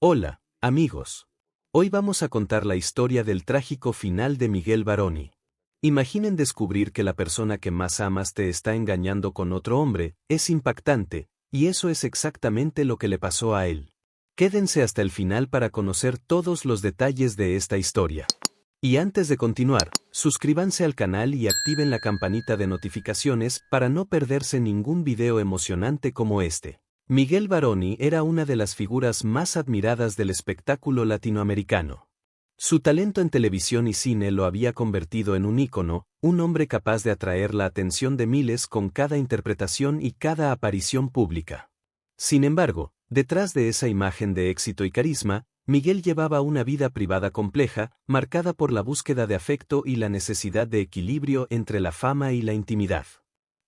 Hola, amigos. Hoy vamos a contar la historia del trágico final de Miguel Varoni. Imaginen descubrir que la persona que más amas te está engañando con otro hombre, es impactante, y eso es exactamente lo que le pasó a él. Quédense hasta el final para conocer todos los detalles de esta historia. Y antes de continuar, suscríbanse al canal y activen la campanita de notificaciones para no perderse ningún video emocionante como este. Miguel Varoni era una de las figuras más admiradas del espectáculo latinoamericano. Su talento en televisión y cine lo había convertido en un ícono, un hombre capaz de atraer la atención de miles con cada interpretación y cada aparición pública. Sin embargo, detrás de esa imagen de éxito y carisma, Miguel llevaba una vida privada compleja, marcada por la búsqueda de afecto y la necesidad de equilibrio entre la fama y la intimidad.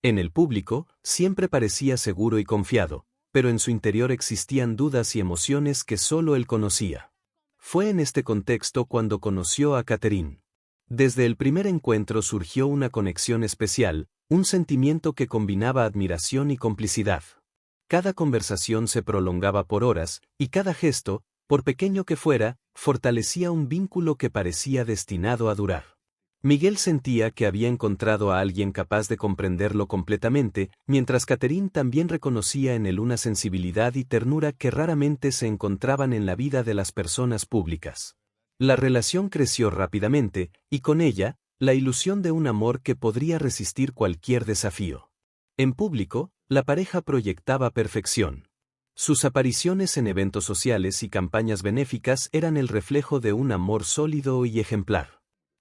En el público, siempre parecía seguro y confiado, pero en su interior existían dudas y emociones que solo él conocía. Fue en este contexto cuando conoció a Catherine. Desde el primer encuentro surgió una conexión especial, un sentimiento que combinaba admiración y complicidad. Cada conversación se prolongaba por horas, y cada gesto, por pequeño que fuera, fortalecía un vínculo que parecía destinado a durar. Miguel sentía que había encontrado a alguien capaz de comprenderlo completamente, mientras Catherine también reconocía en él una sensibilidad y ternura que raramente se encontraban en la vida de las personas públicas. La relación creció rápidamente, y con ella, la ilusión de un amor que podría resistir cualquier desafío. En público, la pareja proyectaba perfección. Sus apariciones en eventos sociales y campañas benéficas eran el reflejo de un amor sólido y ejemplar.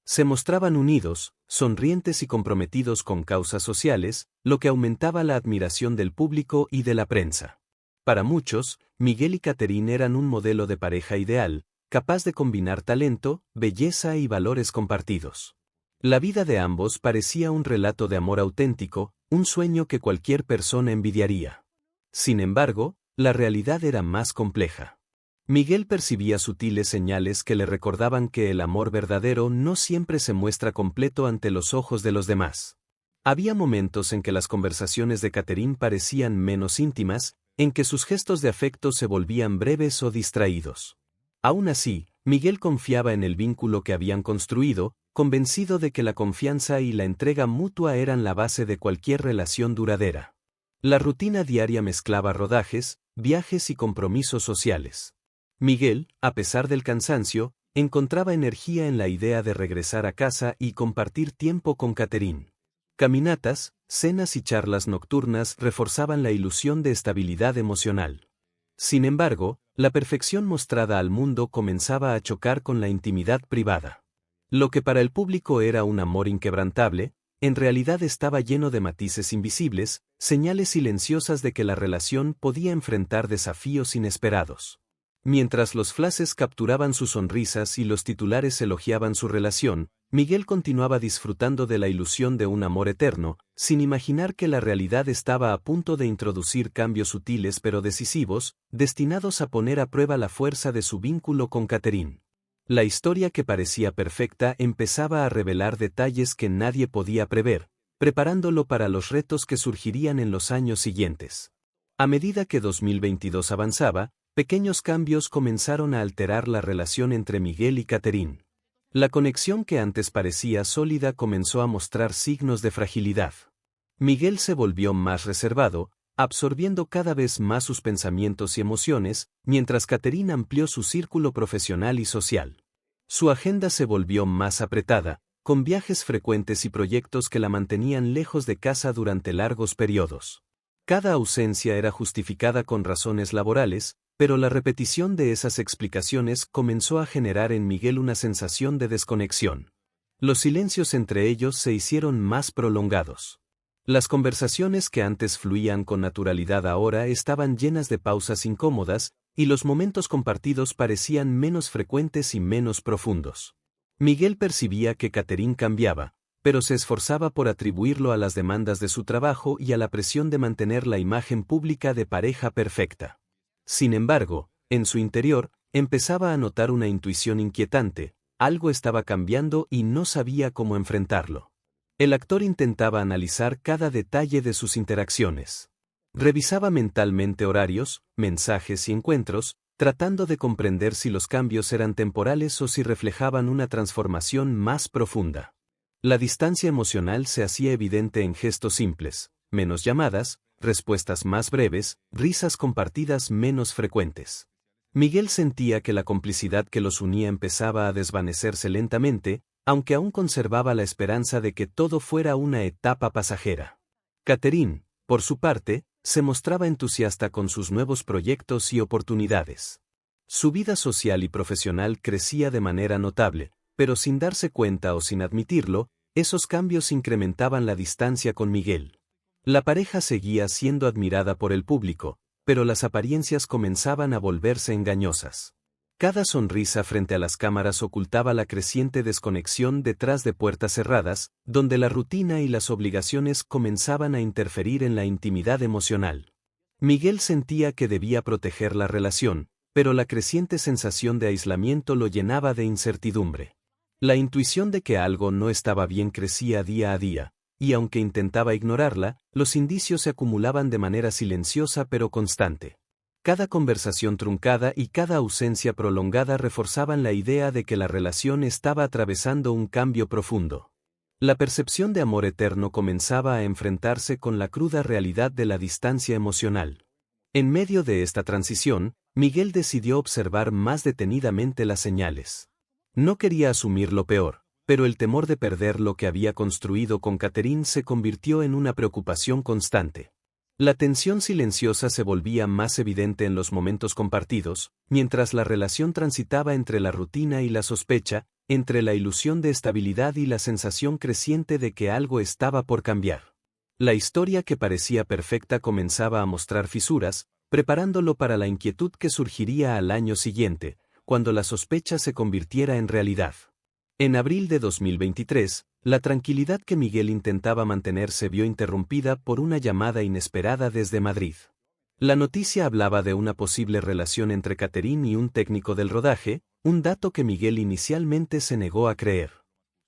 Se mostraban unidos, sonrientes y comprometidos con causas sociales, lo que aumentaba la admiración del público y de la prensa. Para muchos, Miguel y Catherine eran un modelo de pareja ideal, capaz de combinar talento, belleza y valores compartidos. La vida de ambos parecía un relato de amor auténtico, un sueño que cualquier persona envidiaría. Sin embargo, la realidad era más compleja. Miguel percibía sutiles señales que le recordaban que el amor verdadero no siempre se muestra completo ante los ojos de los demás. Había momentos en que las conversaciones de Catherine parecían menos íntimas, en que sus gestos de afecto se volvían breves o distraídos. Aún así, Miguel confiaba en el vínculo que habían construido, convencido de que la confianza y la entrega mutua eran la base de cualquier relación duradera. La rutina diaria mezclaba rodajes, viajes y compromisos sociales. Miguel, a pesar del cansancio, encontraba energía en la idea de regresar a casa y compartir tiempo con Catherine. Caminatas, cenas y charlas nocturnas reforzaban la ilusión de estabilidad emocional. Sin embargo, la perfección mostrada al mundo comenzaba a chocar con la intimidad privada. Lo que para el público era un amor inquebrantable, en realidad estaba lleno de matices invisibles, señales silenciosas de que la relación podía enfrentar desafíos inesperados. Mientras los flashes capturaban sus sonrisas y los titulares elogiaban su relación, Miguel continuaba disfrutando de la ilusión de un amor eterno, sin imaginar que la realidad estaba a punto de introducir cambios sutiles pero decisivos, destinados a poner a prueba la fuerza de su vínculo con Catherine. La historia que parecía perfecta empezaba a revelar detalles que nadie podía prever, preparándolo para los retos que surgirían en los años siguientes. A medida que 2022 avanzaba, pequeños cambios comenzaron a alterar la relación entre Miguel y Catherine. La conexión que antes parecía sólida comenzó a mostrar signos de fragilidad. Miguel se volvió más reservado, absorbiendo cada vez más sus pensamientos y emociones, mientras Catherine amplió su círculo profesional y social. Su agenda se volvió más apretada, con viajes frecuentes y proyectos que la mantenían lejos de casa durante largos periodos. Cada ausencia era justificada con razones laborales, pero la repetición de esas explicaciones comenzó a generar en Miguel una sensación de desconexión. Los silencios entre ellos se hicieron más prolongados. Las conversaciones que antes fluían con naturalidad ahora estaban llenas de pausas incómodas, y los momentos compartidos parecían menos frecuentes y menos profundos. Miguel percibía que Catherine cambiaba, pero se esforzaba por atribuirlo a las demandas de su trabajo y a la presión de mantener la imagen pública de pareja perfecta. Sin embargo, en su interior, empezaba a notar una intuición inquietante, algo estaba cambiando y no sabía cómo enfrentarlo. El actor intentaba analizar cada detalle de sus interacciones. Revisaba mentalmente horarios, mensajes y encuentros, tratando de comprender si los cambios eran temporales o si reflejaban una transformación más profunda. La distancia emocional se hacía evidente en gestos simples, menos llamadas, respuestas más breves, risas compartidas menos frecuentes. Miguel sentía que la complicidad que los unía empezaba a desvanecerse lentamente, aunque aún conservaba la esperanza de que todo fuera una etapa pasajera. Catherine, por su parte, se mostraba entusiasta con sus nuevos proyectos y oportunidades. Su vida social y profesional crecía de manera notable, pero sin darse cuenta o sin admitirlo, esos cambios incrementaban la distancia con Miguel. La pareja seguía siendo admirada por el público, pero las apariencias comenzaban a volverse engañosas. Cada sonrisa frente a las cámaras ocultaba la creciente desconexión detrás de puertas cerradas, donde la rutina y las obligaciones comenzaban a interferir en la intimidad emocional. Miguel sentía que debía proteger la relación, pero la creciente sensación de aislamiento lo llenaba de incertidumbre. La intuición de que algo no estaba bien crecía día a día, y aunque intentaba ignorarla, los indicios se acumulaban de manera silenciosa pero constante. Cada conversación truncada y cada ausencia prolongada reforzaban la idea de que la relación estaba atravesando un cambio profundo. La percepción de amor eterno comenzaba a enfrentarse con la cruda realidad de la distancia emocional. En medio de esta transición, Miguel decidió observar más detenidamente las señales. No quería asumir lo peor, pero el temor de perder lo que había construido con Catherine se convirtió en una preocupación constante. La tensión silenciosa se volvía más evidente en los momentos compartidos, mientras la relación transitaba entre la rutina y la sospecha, entre la ilusión de estabilidad y la sensación creciente de que algo estaba por cambiar. La historia que parecía perfecta comenzaba a mostrar fisuras, preparándolo para la inquietud que surgiría al año siguiente, cuando la sospecha se convirtiera en realidad. En abril de 2023, la tranquilidad que Miguel intentaba mantener se vio interrumpida por una llamada inesperada desde Madrid. La noticia hablaba de una posible relación entre Catherine y un técnico del rodaje, un dato que Miguel inicialmente se negó a creer.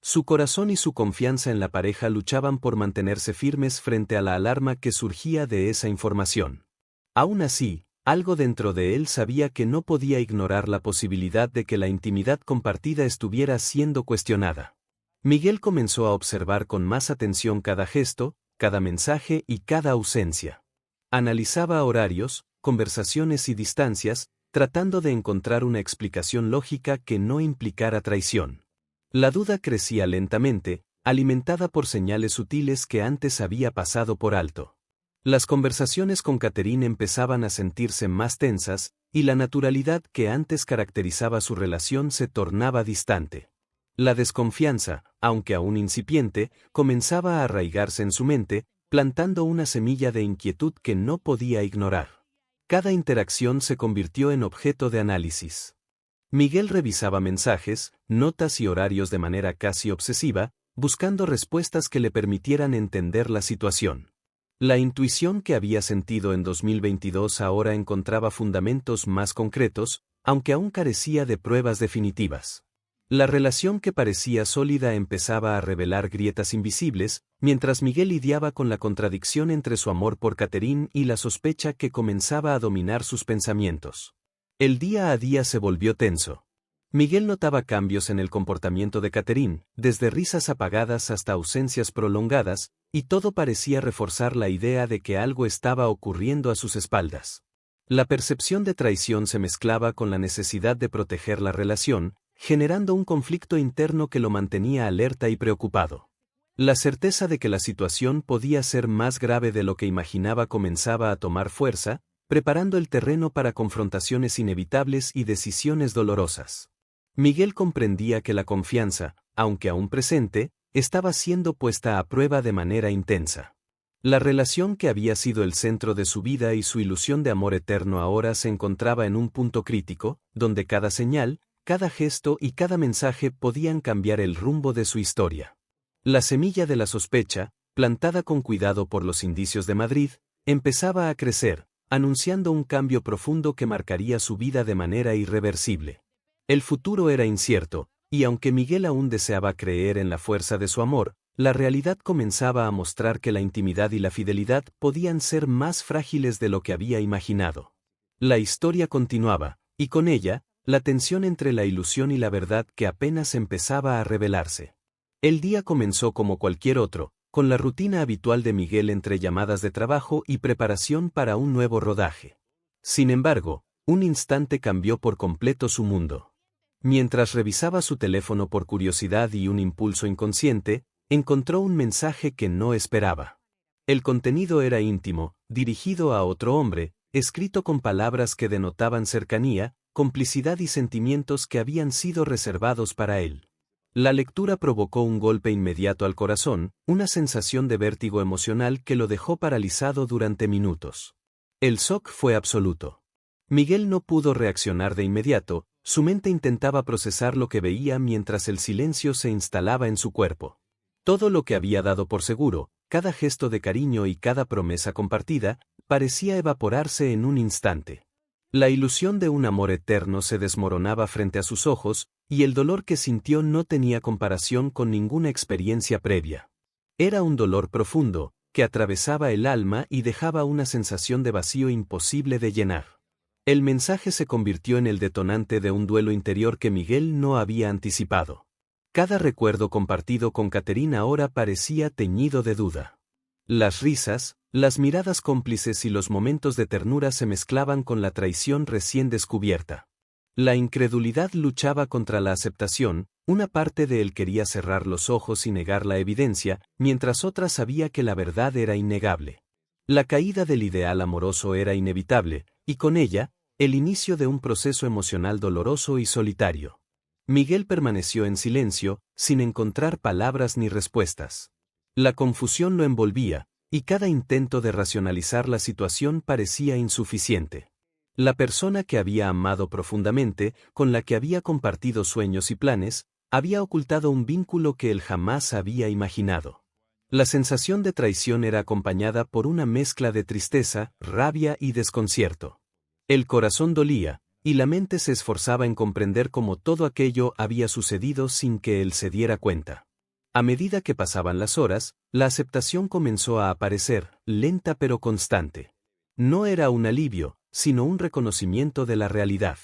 Su corazón y su confianza en la pareja luchaban por mantenerse firmes frente a la alarma que surgía de esa información. Aún así, algo dentro de él sabía que no podía ignorar la posibilidad de que la intimidad compartida estuviera siendo cuestionada. Miguel comenzó a observar con más atención cada gesto, cada mensaje y cada ausencia. Analizaba horarios, conversaciones y distancias, tratando de encontrar una explicación lógica que no implicara traición. La duda crecía lentamente, alimentada por señales sutiles que antes había pasado por alto. Las conversaciones con Catherine empezaban a sentirse más tensas, y la naturalidad que antes caracterizaba su relación se tornaba distante. La desconfianza, aunque aún incipiente, comenzaba a arraigarse en su mente, plantando una semilla de inquietud que no podía ignorar. Cada interacción se convirtió en objeto de análisis. Miguel revisaba mensajes, notas y horarios de manera casi obsesiva, buscando respuestas que le permitieran entender la situación. La intuición que había sentido en 2022 ahora encontraba fundamentos más concretos, aunque aún carecía de pruebas definitivas. La relación que parecía sólida empezaba a revelar grietas invisibles, mientras Miguel lidiaba con la contradicción entre su amor por Catherine y la sospecha que comenzaba a dominar sus pensamientos. El día a día se volvió tenso. Miguel notaba cambios en el comportamiento de Catherine, desde risas apagadas hasta ausencias prolongadas, y todo parecía reforzar la idea de que algo estaba ocurriendo a sus espaldas. La percepción de traición se mezclaba con la necesidad de proteger la relación, generando un conflicto interno que lo mantenía alerta y preocupado. La certeza de que la situación podía ser más grave de lo que imaginaba comenzaba a tomar fuerza, preparando el terreno para confrontaciones inevitables y decisiones dolorosas. Miguel comprendía que la confianza, aunque aún presente, estaba siendo puesta a prueba de manera intensa. La relación que había sido el centro de su vida y su ilusión de amor eterno ahora se encontraba en un punto crítico, donde cada señal, cada gesto y cada mensaje podían cambiar el rumbo de su historia. La semilla de la sospecha, plantada con cuidado por los indicios de Madrid, empezaba a crecer, anunciando un cambio profundo que marcaría su vida de manera irreversible. El futuro era incierto, y aunque Miguel aún deseaba creer en la fuerza de su amor, la realidad comenzaba a mostrar que la intimidad y la fidelidad podían ser más frágiles de lo que había imaginado. La historia continuaba, Y con ella, la tensión entre la ilusión y la verdad que apenas empezaba a revelarse. El día comenzó como cualquier otro, con la rutina habitual de Miguel entre llamadas de trabajo y preparación para un nuevo rodaje. Sin embargo, un instante cambió por completo su mundo. Mientras revisaba su teléfono por curiosidad y un impulso inconsciente, encontró un mensaje que no esperaba. El contenido era íntimo, dirigido a otro hombre, escrito con palabras que denotaban cercanía, complicidad y sentimientos que habían sido reservados para él. La lectura provocó un golpe inmediato al corazón, una sensación de vértigo emocional que lo dejó paralizado durante minutos. El shock fue absoluto. Miguel no pudo reaccionar de inmediato, su mente intentaba procesar lo que veía mientras el silencio se instalaba en su cuerpo. Todo lo que había dado por seguro, cada gesto de cariño y cada promesa compartida, parecía evaporarse en un instante. La ilusión de un amor eterno se desmoronaba frente a sus ojos, y el dolor que sintió no tenía comparación con ninguna experiencia previa. Era un dolor profundo, que atravesaba el alma y dejaba una sensación de vacío imposible de llenar. El mensaje se convirtió en el detonante de un duelo interior que Miguel no había anticipado. Cada recuerdo compartido con Catherine ahora parecía teñido de duda. Las risas, las miradas cómplices y los momentos de ternura se mezclaban con la traición recién descubierta. La incredulidad luchaba contra la aceptación, una parte de él quería cerrar los ojos y negar la evidencia, mientras otra sabía que la verdad era innegable. La caída del ideal amoroso era inevitable, y con ella, el inicio de un proceso emocional doloroso y solitario. Miguel permaneció en silencio, sin encontrar palabras ni respuestas. La confusión lo envolvía, y cada intento de racionalizar la situación parecía insuficiente. La persona que había amado profundamente, con la que había compartido sueños y planes, había ocultado un vínculo que él jamás había imaginado. La sensación de traición era acompañada por una mezcla de tristeza, rabia y desconcierto. El corazón dolía, y la mente se esforzaba en comprender cómo todo aquello había sucedido sin que él se diera cuenta. A medida que pasaban las horas, la aceptación comenzó a aparecer, lenta pero constante. No era un alivio, sino un reconocimiento de la realidad.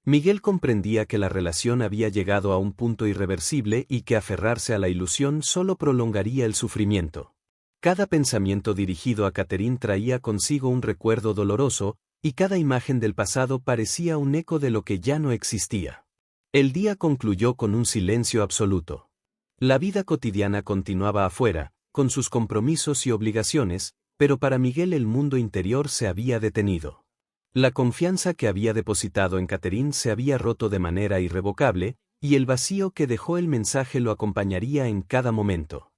Miguel comprendía que la relación había llegado a un punto irreversible y que aferrarse a la ilusión solo prolongaría el sufrimiento. Cada pensamiento dirigido a Catherine traía consigo un recuerdo doloroso, y cada imagen del pasado parecía un eco de lo que ya no existía. El día concluyó con un silencio absoluto. La vida cotidiana continuaba afuera, con sus compromisos y obligaciones, pero para Miguel el mundo interior se había detenido. La confianza que había depositado en Catherine se había roto de manera irrevocable, y el vacío que dejó el mensaje lo acompañaría en cada momento.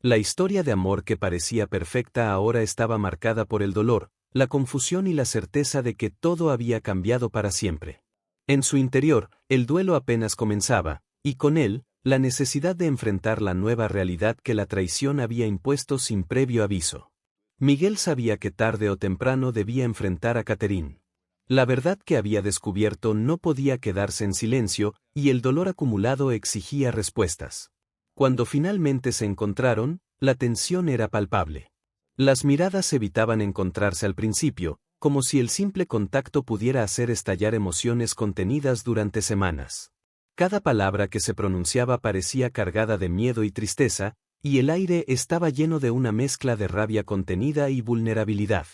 La historia de amor que parecía perfecta ahora estaba marcada por el dolor, la confusión y la certeza de que todo había cambiado para siempre. En su interior, el duelo apenas comenzaba, y con él, la necesidad de enfrentar la nueva realidad que la traición había impuesto sin previo aviso. Miguel sabía que tarde o temprano debía enfrentar a Catherine. La verdad que había descubierto no podía quedarse en silencio, y el dolor acumulado exigía respuestas. Cuando finalmente se encontraron, la tensión era palpable. Las miradas evitaban encontrarse al principio, como si el simple contacto pudiera hacer estallar emociones contenidas durante semanas. Cada palabra que se pronunciaba parecía cargada de miedo y tristeza, y el aire estaba lleno de una mezcla de rabia contenida y vulnerabilidad.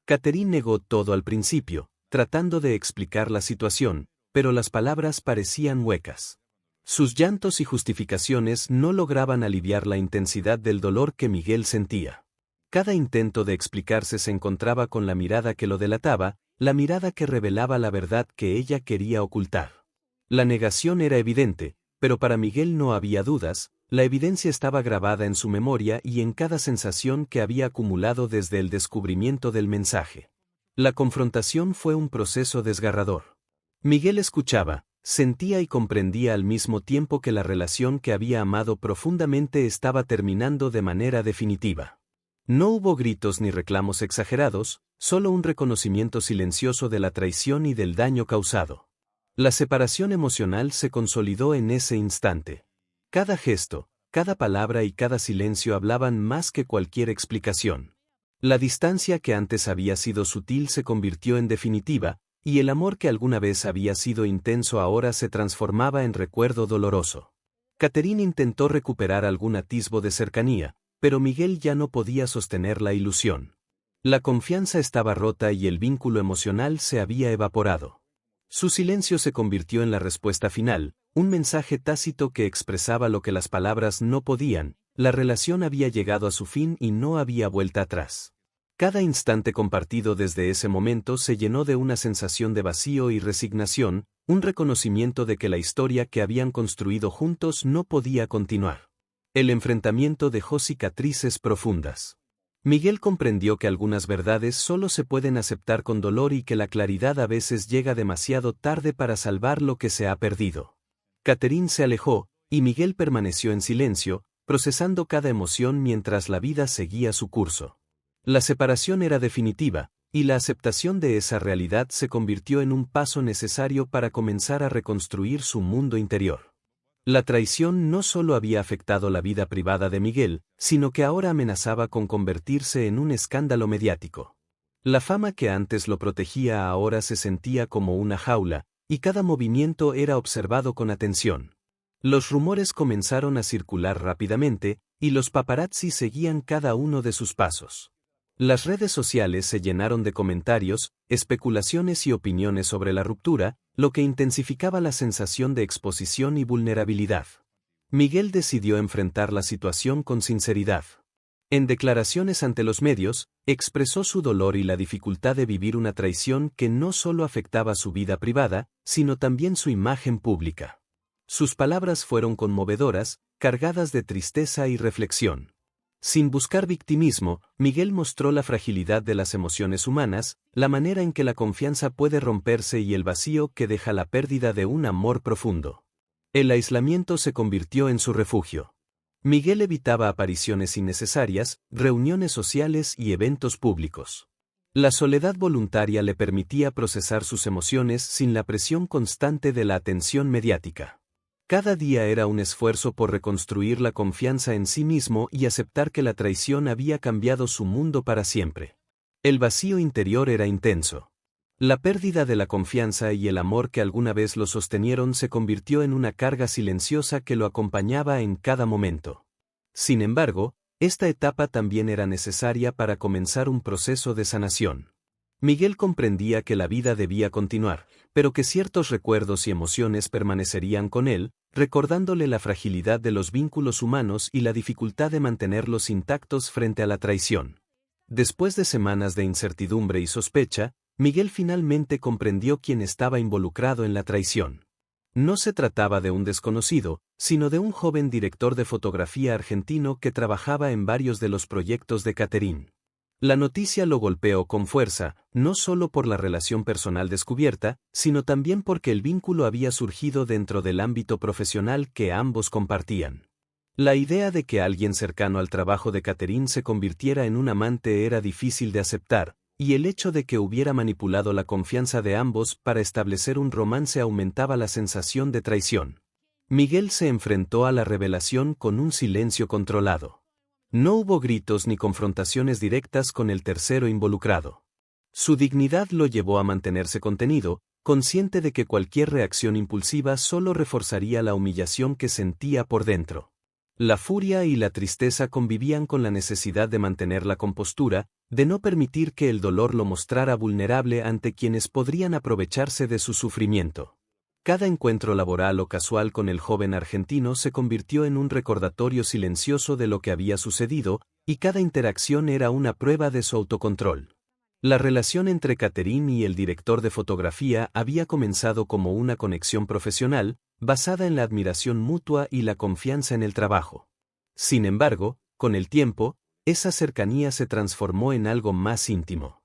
Catherine negó todo al principio, tratando de explicar la situación, pero las palabras parecían huecas. Sus llantos y justificaciones no lograban aliviar la intensidad del dolor que Miguel sentía. Cada intento de explicarse se encontraba con la mirada que lo delataba, la mirada que revelaba la verdad que ella quería ocultar. La negación era evidente, pero para Miguel no había dudas, la evidencia estaba grabada en su memoria y en cada sensación que había acumulado desde el descubrimiento del mensaje. La confrontación fue un proceso desgarrador. Miguel escuchaba, sentía y comprendía al mismo tiempo que la relación que había amado profundamente estaba terminando de manera definitiva. No hubo gritos ni reclamos exagerados, solo un reconocimiento silencioso de la traición y del daño causado. La separación emocional se consolidó en ese instante. Cada gesto, cada palabra y cada silencio hablaban más que cualquier explicación. La distancia que antes había sido sutil se convirtió en definitiva, y el amor que alguna vez había sido intenso ahora se transformaba en recuerdo doloroso. Catherine intentó recuperar algún atisbo de cercanía, pero Miguel ya no podía sostener la ilusión. La confianza estaba rota y el vínculo emocional se había evaporado. Su silencio se convirtió en la respuesta final, un mensaje tácito que expresaba lo que las palabras no podían: la relación había llegado a su fin y no había vuelta atrás. Cada instante compartido desde ese momento se llenó de una sensación de vacío y resignación, un reconocimiento de que la historia que habían construido juntos no podía continuar. El enfrentamiento dejó cicatrices profundas. Miguel comprendió que algunas verdades solo se pueden aceptar con dolor y que la claridad a veces llega demasiado tarde para salvar lo que se ha perdido. Catherine se alejó, y Miguel permaneció en silencio, procesando cada emoción mientras la vida seguía su curso. La separación era definitiva, y la aceptación de esa realidad se convirtió en un paso necesario para comenzar a reconstruir su mundo interior. La traición no solo había afectado la vida privada de Miguel, sino que ahora amenazaba con convertirse en un escándalo mediático. La fama que antes lo protegía ahora se sentía como una jaula, y cada movimiento era observado con atención. Los rumores comenzaron a circular rápidamente, y los paparazzi seguían cada uno de sus pasos. Las redes sociales se llenaron de comentarios, especulaciones y opiniones sobre la ruptura, lo que intensificaba la sensación de exposición y vulnerabilidad. Miguel decidió enfrentar la situación con sinceridad. En declaraciones ante los medios, expresó su dolor y la dificultad de vivir una traición que no solo afectaba su vida privada, sino también su imagen pública. Sus palabras fueron conmovedoras, cargadas de tristeza y reflexión. Sin buscar victimismo, Miguel mostró la fragilidad de las emociones humanas, la manera en que la confianza puede romperse y el vacío que deja la pérdida de un amor profundo. El aislamiento se convirtió en su refugio. Miguel evitaba apariciones innecesarias, reuniones sociales y eventos públicos. La soledad voluntaria le permitía procesar sus emociones sin la presión constante de la atención mediática. Cada día era un esfuerzo por reconstruir la confianza en sí mismo y aceptar que la traición había cambiado su mundo para siempre. El vacío interior era intenso. La pérdida de la confianza y el amor que alguna vez lo sostenieron se convirtió en una carga silenciosa que lo acompañaba en cada momento. Sin embargo, esta etapa también era necesaria para comenzar un proceso de sanación. Miguel comprendía que la vida debía continuar, pero que ciertos recuerdos y emociones permanecerían con él, recordándole la fragilidad de los vínculos humanos y la dificultad de mantenerlos intactos frente a la traición. Después de semanas de incertidumbre y sospecha, Miguel finalmente comprendió quién estaba involucrado en la traición. No se trataba de un desconocido, sino de un joven director de fotografía argentino que trabajaba en varios de los proyectos de Catherine. La noticia lo golpeó con fuerza, no solo por la relación personal descubierta, sino también porque el vínculo había surgido dentro del ámbito profesional que ambos compartían. La idea de que alguien cercano al trabajo de Catherine se convirtiera en un amante era difícil de aceptar, y el hecho de que hubiera manipulado la confianza de ambos para establecer un romance aumentaba la sensación de traición. Miguel se enfrentó a la revelación con un silencio controlado. No hubo gritos ni confrontaciones directas con el tercero involucrado. Su dignidad lo llevó a mantenerse contenido, consciente de que cualquier reacción impulsiva solo reforzaría la humillación que sentía por dentro. La furia y la tristeza convivían con la necesidad de mantener la compostura, de no permitir que el dolor lo mostrara vulnerable ante quienes podrían aprovecharse de su sufrimiento. Cada encuentro laboral o casual con el joven argentino se convirtió en un recordatorio silencioso de lo que había sucedido, y cada interacción era una prueba de su autocontrol. La relación entre Catherine y el director de fotografía había comenzado como una conexión profesional, basada en la admiración mutua y la confianza en el trabajo. Sin embargo, con el tiempo, esa cercanía se transformó en algo más íntimo.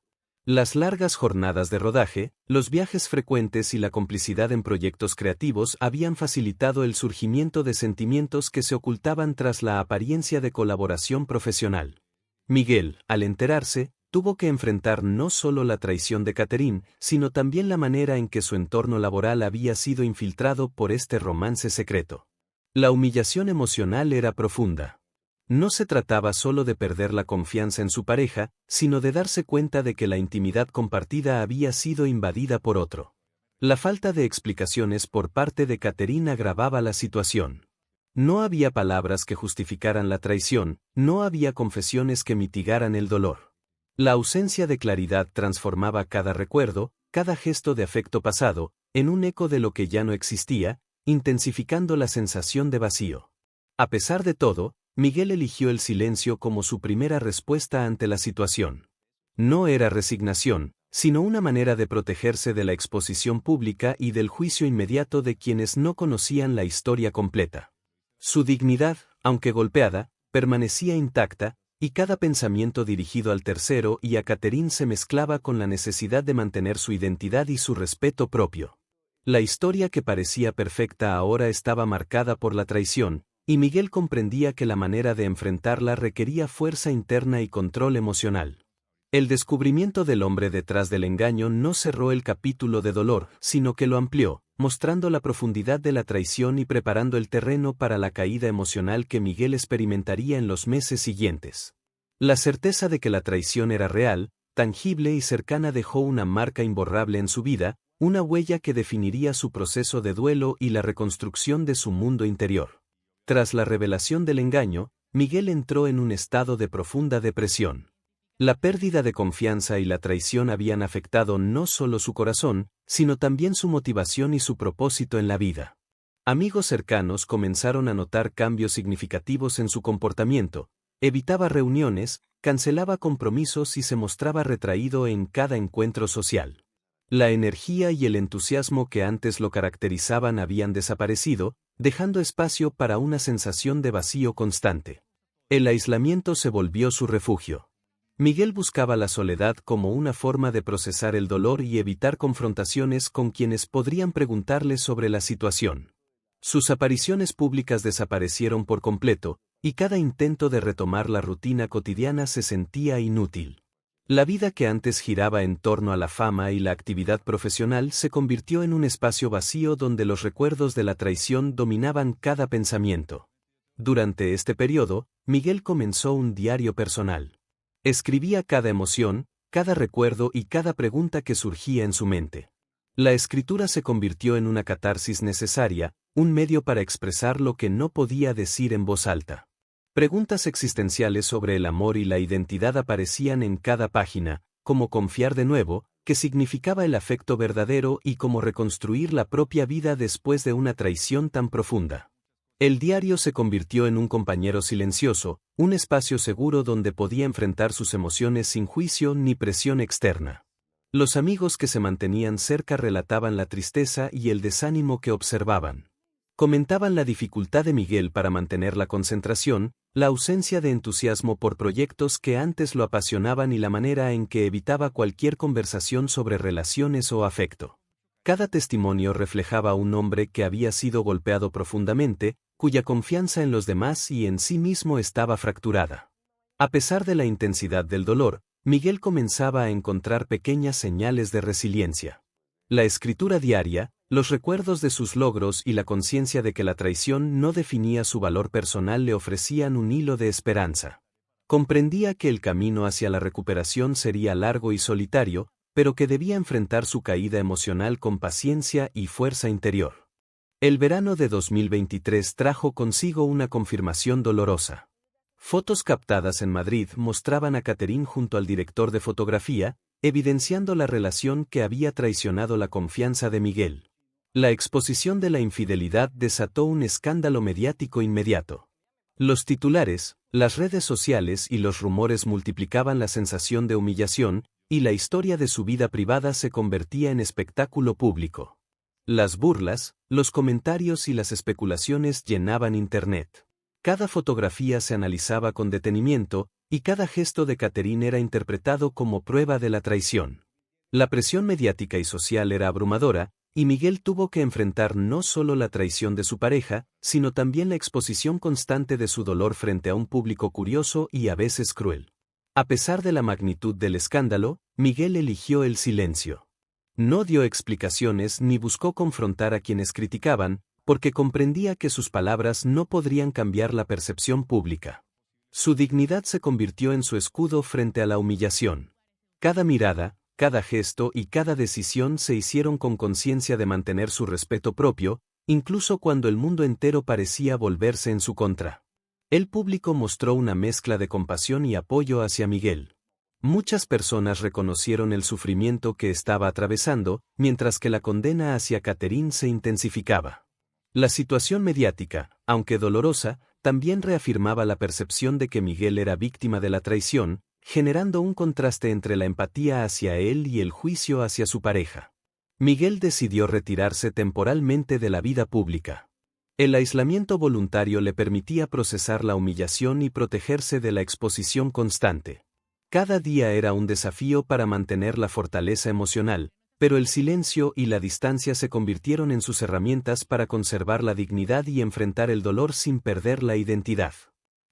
Las largas jornadas de rodaje, los viajes frecuentes y la complicidad en proyectos creativos habían facilitado el surgimiento de sentimientos que se ocultaban tras la apariencia de colaboración profesional. Miguel, al enterarse, tuvo que enfrentar no solo la traición de Catherine, sino también la manera en que su entorno laboral había sido infiltrado por este romance secreto. La humillación emocional era profunda. No se trataba solo de perder la confianza en su pareja, sino de darse cuenta de que la intimidad compartida había sido invadida por otro. La falta de explicaciones por parte de Catherine agravaba la situación. No había palabras que justificaran la traición, no había confesiones que mitigaran el dolor. La ausencia de claridad transformaba cada recuerdo, cada gesto de afecto pasado, en un eco de lo que ya no existía, intensificando la sensación de vacío. A pesar de todo, Miguel eligió el silencio como su primera respuesta ante la situación. No era resignación, sino una manera de protegerse de la exposición pública y del juicio inmediato de quienes no conocían la historia completa. Su dignidad, aunque golpeada, permanecía intacta, y cada pensamiento dirigido al tercero y a Catherine se mezclaba con la necesidad de mantener su identidad y su respeto propio. La historia que parecía perfecta ahora estaba marcada por la traición, y Miguel comprendía que la manera de enfrentarla requería fuerza interna y control emocional. El descubrimiento del hombre detrás del engaño no cerró el capítulo de dolor, sino que lo amplió, mostrando la profundidad de la traición y preparando el terreno para la caída emocional que Miguel experimentaría en los meses siguientes. La certeza de que la traición era real, tangible y cercana dejó una marca imborrable en su vida, una huella que definiría su proceso de duelo y la reconstrucción de su mundo interior. Tras la revelación del engaño, Miguel entró en un estado de profunda depresión. La pérdida de confianza y la traición habían afectado no solo su corazón, sino también su motivación y su propósito en la vida. Amigos cercanos comenzaron a notar cambios significativos en su comportamiento, evitaba reuniones, cancelaba compromisos y se mostraba retraído en cada encuentro social. La energía y el entusiasmo que antes lo caracterizaban habían desaparecido, dejando espacio para una sensación de vacío constante. El aislamiento se volvió su refugio. Miguel buscaba la soledad como una forma de procesar el dolor y evitar confrontaciones con quienes podrían preguntarle sobre la situación. Sus apariciones públicas desaparecieron por completo, y cada intento de retomar la rutina cotidiana se sentía inútil. La vida que antes giraba en torno a la fama y la actividad profesional se convirtió en un espacio vacío donde los recuerdos de la traición dominaban cada pensamiento. Durante este periodo, Miguel comenzó un diario personal. Escribía cada emoción, cada recuerdo y cada pregunta que surgía en su mente. La escritura se convirtió en una catarsis necesaria, un medio para expresar lo que no podía decir en voz alta. Preguntas existenciales sobre el amor y la identidad aparecían en cada página, como confiar de nuevo, qué significaba el afecto verdadero y cómo reconstruir la propia vida después de una traición tan profunda. El diario se convirtió en un compañero silencioso, un espacio seguro donde podía enfrentar sus emociones sin juicio ni presión externa. Los amigos que se mantenían cerca relataban la tristeza y el desánimo que observaban. Comentaban la dificultad de Miguel para mantener la concentración, la ausencia de entusiasmo por proyectos que antes lo apasionaban y la manera en que evitaba cualquier conversación sobre relaciones o afecto. Cada testimonio reflejaba a un hombre que había sido golpeado profundamente, cuya confianza en los demás y en sí mismo estaba fracturada. A pesar de la intensidad del dolor, Miguel comenzaba a encontrar pequeñas señales de resiliencia. La escritura diaria, los recuerdos de sus logros y la conciencia de que la traición no definía su valor personal le ofrecían un hilo de esperanza. Comprendía que el camino hacia la recuperación sería largo y solitario, pero que debía enfrentar su caída emocional con paciencia y fuerza interior. El verano de 2023 trajo consigo una confirmación dolorosa. Fotos captadas en Madrid mostraban a Catherine junto al director de fotografía, evidenciando la relación que había traicionado la confianza de Miguel. La exposición de la infidelidad desató un escándalo mediático inmediato. Los titulares, las redes sociales y los rumores multiplicaban la sensación de humillación, y la historia de su vida privada se convertía en espectáculo público. Las burlas, los comentarios y las especulaciones llenaban Internet. Cada fotografía se analizaba con detenimiento, y cada gesto de Catherine era interpretado como prueba de la traición. La presión mediática y social era abrumadora, y Miguel tuvo que enfrentar no solo la traición de su pareja, sino también la exposición constante de su dolor frente a un público curioso y a veces cruel. A pesar de la magnitud del escándalo, Miguel eligió el silencio. No dio explicaciones ni buscó confrontar a quienes criticaban, porque comprendía que sus palabras no podrían cambiar la percepción pública. Su dignidad se convirtió en su escudo frente a la humillación. Cada mirada, cada gesto y cada decisión se hicieron con conciencia de mantener su respeto propio, incluso cuando el mundo entero parecía volverse en su contra. El público mostró una mezcla de compasión y apoyo hacia Miguel. Muchas personas reconocieron el sufrimiento que estaba atravesando, mientras que la condena hacia Catherine se intensificaba. La situación mediática, aunque dolorosa, también reafirmaba la percepción de que Miguel era víctima de la traición, generando un contraste entre la empatía hacia él y el juicio hacia su pareja. Miguel decidió retirarse temporalmente de la vida pública. El aislamiento voluntario le permitía procesar la humillación y protegerse de la exposición constante. Cada día era un desafío para mantener la fortaleza emocional, pero el silencio y la distancia se convirtieron en sus herramientas para conservar la dignidad y enfrentar el dolor sin perder la identidad.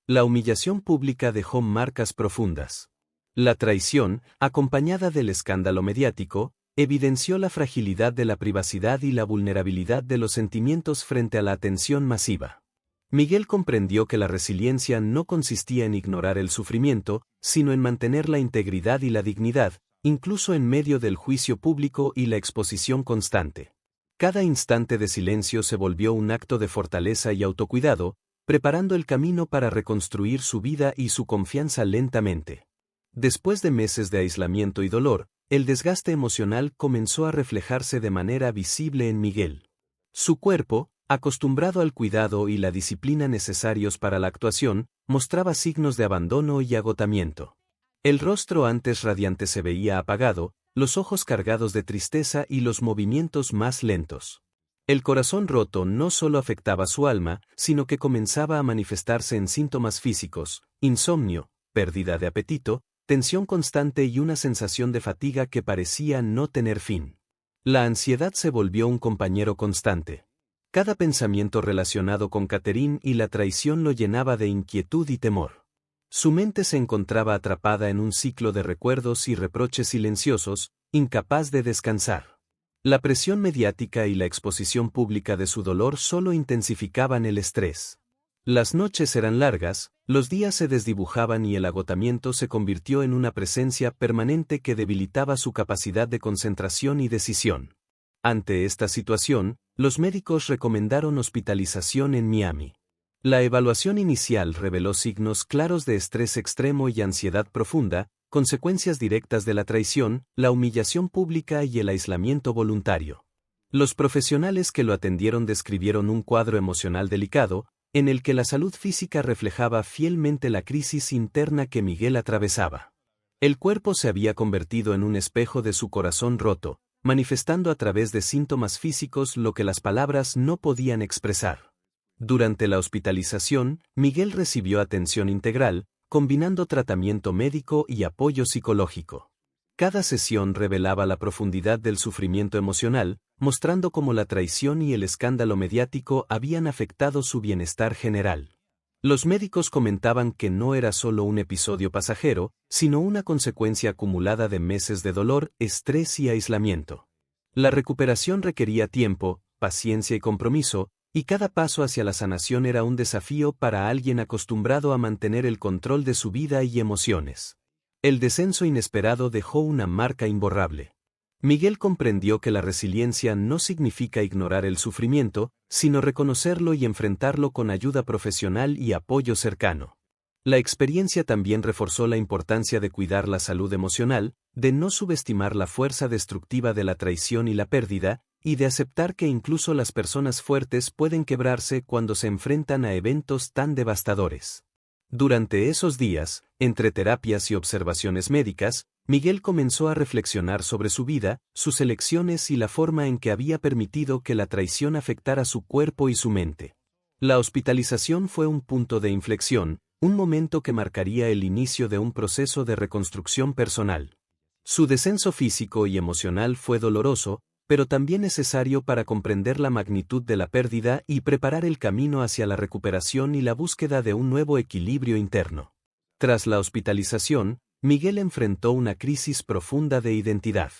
La humillación pública dejó marcas profundas. La traición, acompañada del escándalo mediático, evidenció la fragilidad de la privacidad y la vulnerabilidad de los sentimientos frente a la atención masiva. Miguel comprendió que la resiliencia no consistía en ignorar el sufrimiento, sino en mantener la integridad y la dignidad, incluso en medio del juicio público y la exposición constante. Cada instante de silencio se volvió un acto de fortaleza y autocuidado, preparando el camino para reconstruir su vida y su confianza lentamente. Después de meses de aislamiento y dolor, el desgaste emocional comenzó a reflejarse de manera visible en Miguel. Su cuerpo, acostumbrado al cuidado y la disciplina necesarios para la actuación, mostraba signos de abandono y agotamiento. El rostro antes radiante se veía apagado, los ojos cargados de tristeza y los movimientos más lentos. El corazón roto no solo afectaba su alma, sino que comenzaba a manifestarse en síntomas físicos, insomnio, pérdida de apetito, tensión constante y una sensación de fatiga que parecía no tener fin. La ansiedad se volvió un compañero constante. Cada pensamiento relacionado con Catherine y la traición lo llenaba de inquietud y temor. Su mente se encontraba atrapada en un ciclo de recuerdos y reproches silenciosos, incapaz de descansar. La presión mediática y la exposición pública de su dolor solo intensificaban el estrés. Las noches eran largas, los días se desdibujaban y el agotamiento se convirtió en una presencia permanente que debilitaba su capacidad de concentración y decisión. Ante esta situación, los médicos recomendaron hospitalización en Miami. La evaluación inicial reveló signos claros de estrés extremo y ansiedad profunda, consecuencias directas de la traición, la humillación pública y el aislamiento voluntario. Los profesionales que lo atendieron describieron un cuadro emocional delicado, en el que la salud física reflejaba fielmente la crisis interna que Miguel atravesaba. El cuerpo se había convertido en un espejo de su corazón roto, manifestando a través de síntomas físicos lo que las palabras no podían expresar. Durante la hospitalización, Miguel recibió atención integral, combinando tratamiento médico y apoyo psicológico. Cada sesión revelaba la profundidad del sufrimiento emocional, mostrando cómo la traición y el escándalo mediático habían afectado su bienestar general. Los médicos comentaban que no era solo un episodio pasajero, sino una consecuencia acumulada de meses de dolor, estrés y aislamiento. La recuperación requería tiempo, paciencia y compromiso, y cada paso hacia la sanación era un desafío para alguien acostumbrado a mantener el control de su vida y emociones. El descenso inesperado dejó una marca imborrable. Miguel comprendió que la resiliencia no significa ignorar el sufrimiento, sino reconocerlo y enfrentarlo con ayuda profesional y apoyo cercano. La experiencia también reforzó la importancia de cuidar la salud emocional, de no subestimar la fuerza destructiva de la traición y la pérdida, y de aceptar que incluso las personas fuertes pueden quebrarse cuando se enfrentan a eventos tan devastadores. Durante esos días, entre terapias y observaciones médicas, Miguel comenzó a reflexionar sobre su vida, sus elecciones y la forma en que había permitido que la traición afectara su cuerpo y su mente. La hospitalización fue un punto de inflexión, un momento que marcaría el inicio de un proceso de reconstrucción personal. Su descenso físico y emocional fue doloroso, pero también necesario para comprender la magnitud de la pérdida y preparar el camino hacia la recuperación y la búsqueda de un nuevo equilibrio interno. Tras la hospitalización, Miguel enfrentó una crisis profunda de identidad.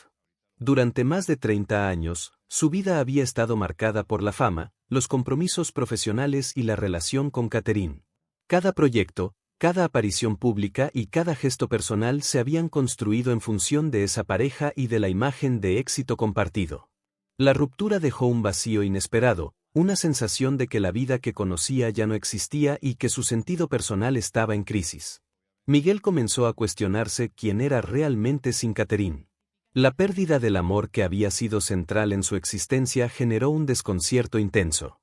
Durante más de 30 años, su vida había estado marcada por la fama, los compromisos profesionales y la relación con Catherine. Cada proyecto, Cada aparición pública y cada gesto personal se habían construido en función de esa pareja y de la imagen de éxito compartido. La ruptura dejó un vacío inesperado, una sensación de que la vida que conocía ya no existía y que su sentido personal estaba en crisis. Miguel comenzó a cuestionarse quién era realmente sin Catherine. La pérdida del amor que había sido central en su existencia generó un desconcierto intenso.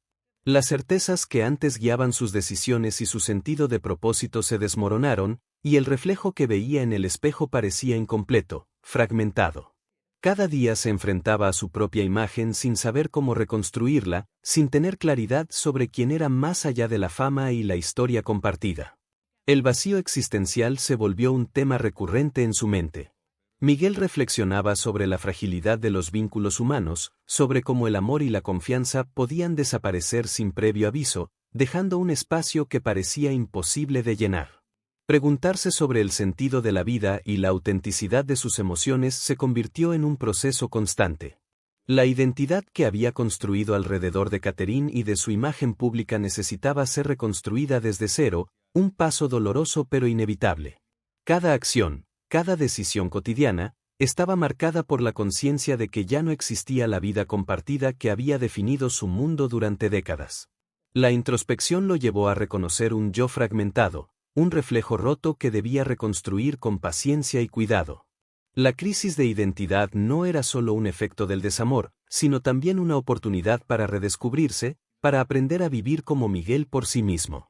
Las certezas que antes guiaban sus decisiones y su sentido de propósito se desmoronaron, y el reflejo que veía en el espejo parecía incompleto, fragmentado. Cada día se enfrentaba a su propia imagen sin saber cómo reconstruirla, sin tener claridad sobre quién era más allá de la fama y la historia compartida. El vacío existencial se volvió un tema recurrente en su mente. Miguel reflexionaba sobre la fragilidad de los vínculos humanos, sobre cómo el amor y la confianza podían desaparecer sin previo aviso, dejando un espacio que parecía imposible de llenar. Preguntarse sobre el sentido de la vida y la autenticidad de sus emociones se convirtió en un proceso constante. La identidad que había construido alrededor de Catherine y de su imagen pública necesitaba ser reconstruida desde cero, un paso doloroso pero inevitable. Cada acción, cada decisión cotidiana, estaba marcada por la conciencia de que ya no existía la vida compartida que había definido su mundo durante décadas. La introspección lo llevó a reconocer un yo fragmentado, un reflejo roto que debía reconstruir con paciencia y cuidado. La crisis de identidad no era solo un efecto del desamor, sino también una oportunidad para redescubrirse, para aprender a vivir como Miguel por sí mismo.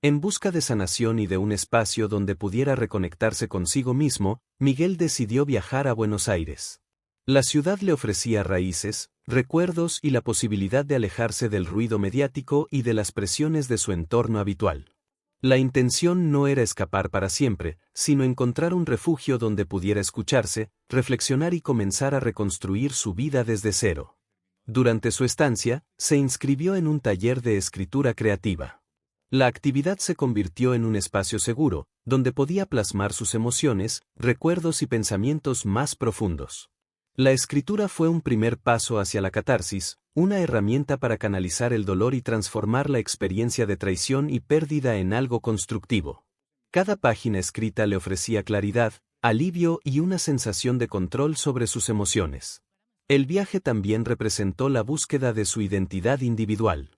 En busca de sanación y de un espacio donde pudiera reconectarse consigo mismo, Miguel decidió viajar a Buenos Aires. La ciudad le ofrecía raíces, recuerdos y la posibilidad de alejarse del ruido mediático y de las presiones de su entorno habitual. La intención no era escapar para siempre, sino encontrar un refugio donde pudiera escucharse, reflexionar y comenzar a reconstruir su vida desde cero. Durante su estancia, se inscribió en un taller de escritura creativa. La actividad se convirtió en un espacio seguro, donde podía plasmar sus emociones, recuerdos y pensamientos más profundos. La escritura fue un primer paso hacia la catarsis, una herramienta para canalizar el dolor y transformar la experiencia de traición y pérdida en algo constructivo. Cada página escrita le ofrecía claridad, alivio y una sensación de control sobre sus emociones. El viaje también representó la búsqueda de su identidad individual.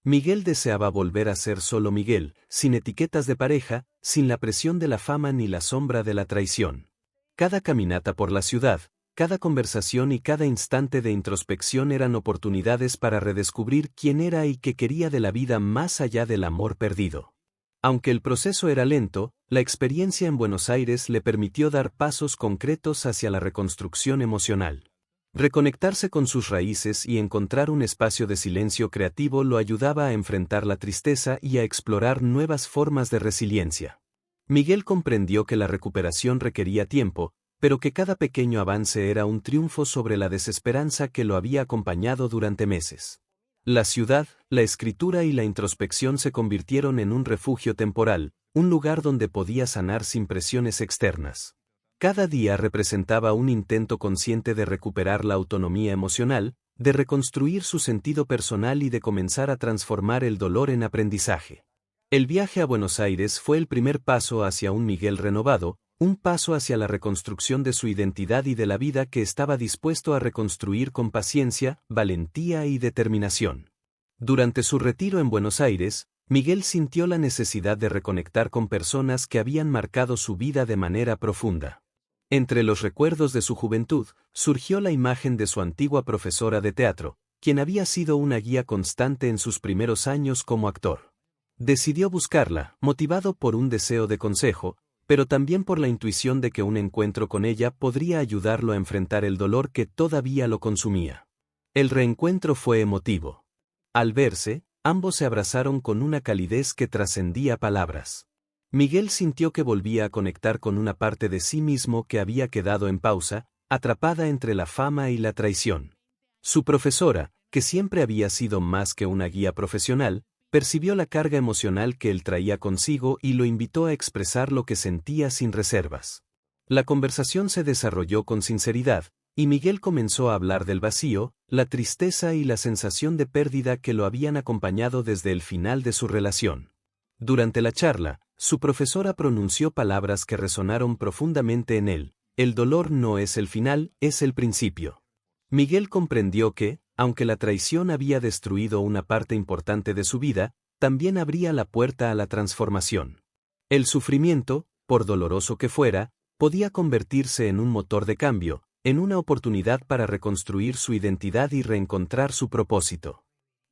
Miguel deseaba volver a ser solo Miguel, sin etiquetas de pareja, sin la presión de la fama ni la sombra de la traición. Cada caminata por la ciudad, cada conversación y cada instante de introspección eran oportunidades para redescubrir quién era y qué quería de la vida más allá del amor perdido. Aunque el proceso era lento, la experiencia en Buenos Aires le permitió dar pasos concretos hacia la reconstrucción emocional. Reconectarse con sus raíces y encontrar un espacio de silencio creativo lo ayudaba a enfrentar la tristeza y a explorar nuevas formas de resiliencia. Miguel comprendió que la recuperación requería tiempo, pero que cada pequeño avance era un triunfo sobre la desesperanza que lo había acompañado durante meses. La ciudad, la escritura y la introspección se convirtieron en un refugio temporal, un lugar donde podía sanar sin presiones externas. Cada día representaba un intento consciente de recuperar la autonomía emocional, de reconstruir su sentido personal y de comenzar a transformar el dolor en aprendizaje. El viaje a Buenos Aires fue el primer paso hacia un Miguel renovado, un paso hacia la reconstrucción de su identidad y de la vida que estaba dispuesto a reconstruir con paciencia, valentía y determinación. Durante su retiro en Buenos Aires, Miguel sintió la necesidad de reconectar con personas que habían marcado su vida de manera profunda. Entre los recuerdos de su juventud, surgió la imagen de su antigua profesora de teatro, quien había sido una guía constante en sus primeros años como actor. Decidió buscarla, motivado por un deseo de consejo, pero también por la intuición de que un encuentro con ella podría ayudarlo a enfrentar el dolor que todavía lo consumía. El reencuentro fue emotivo. Al verse, ambos se abrazaron con una calidez que trascendía palabras. Miguel sintió que volvía a conectar con una parte de sí mismo que había quedado en pausa, atrapada entre la fama y la traición. Su profesora, que siempre había sido más que una guía profesional, percibió la carga emocional que él traía consigo y lo invitó a expresar lo que sentía sin reservas. La conversación se desarrolló con sinceridad, y Miguel comenzó a hablar del vacío, la tristeza y la sensación de pérdida que lo habían acompañado desde el final de su relación. Durante la charla, Su profesora pronunció palabras que resonaron profundamente en él. El dolor no es el final, es el principio. Miguel comprendió que, aunque la traición había destruido una parte importante de su vida, también abría la puerta a la transformación. El sufrimiento, por doloroso que fuera, podía convertirse en un motor de cambio, en una oportunidad para reconstruir su identidad y reencontrar su propósito.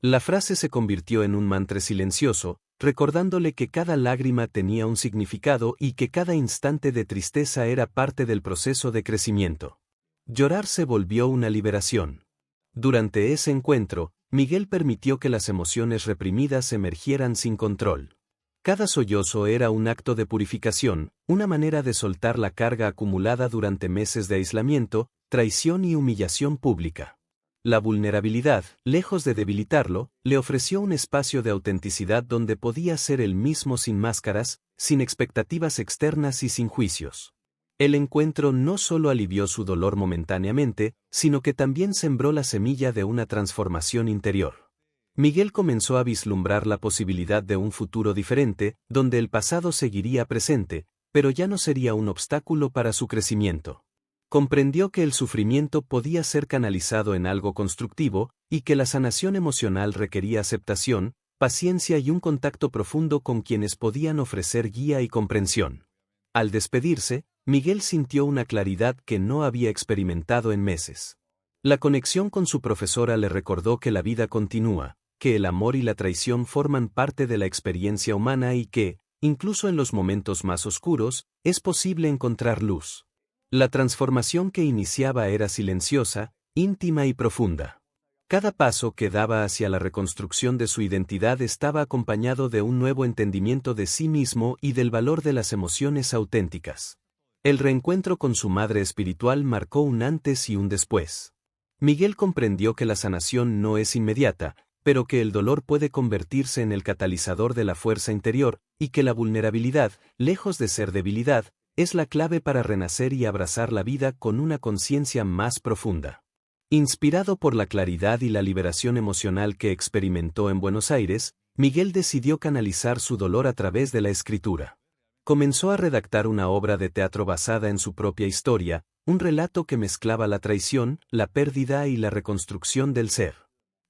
La frase se convirtió en un mantra silencioso, recordándole que cada lágrima tenía un significado y que cada instante de tristeza era parte del proceso de crecimiento. Llorar se volvió una liberación. Durante ese encuentro, Miguel permitió que las emociones reprimidas emergieran sin control. Cada sollozo era un acto de purificación, una manera de soltar la carga acumulada durante meses de aislamiento, traición y humillación pública. La vulnerabilidad, lejos de debilitarlo, le ofreció un espacio de autenticidad donde podía ser él mismo sin máscaras, sin expectativas externas y sin juicios. El encuentro no solo alivió su dolor momentáneamente, sino que también sembró la semilla de una transformación interior. Miguel comenzó a vislumbrar la posibilidad de un futuro diferente, donde el pasado seguiría presente, pero ya no sería un obstáculo para su crecimiento. Comprendió que el sufrimiento podía ser canalizado en algo constructivo, y que la sanación emocional requería aceptación, paciencia y un contacto profundo con quienes podían ofrecer guía y comprensión. Al despedirse, Miguel sintió una claridad que no había experimentado en meses. La conexión con su profesora le recordó que la vida continúa, que el amor y la traición forman parte de la experiencia humana y que, incluso en los momentos más oscuros, es posible encontrar luz. La transformación que iniciaba era silenciosa, íntima y profunda. Cada paso que daba hacia la reconstrucción de su identidad estaba acompañado de un nuevo entendimiento de sí mismo y del valor de las emociones auténticas. El reencuentro con su madre espiritual marcó un antes y un después. Miguel comprendió que la sanación no es inmediata, pero que el dolor puede convertirse en el catalizador de la fuerza interior, y que la vulnerabilidad, lejos de ser debilidad, es la clave para renacer y abrazar la vida con una conciencia más profunda. Inspirado por la claridad y la liberación emocional que experimentó en Buenos Aires, Miguel decidió canalizar su dolor a través de la escritura. Comenzó a redactar una obra de teatro basada en su propia historia, un relato que mezclaba la traición, la pérdida y la reconstrucción del ser.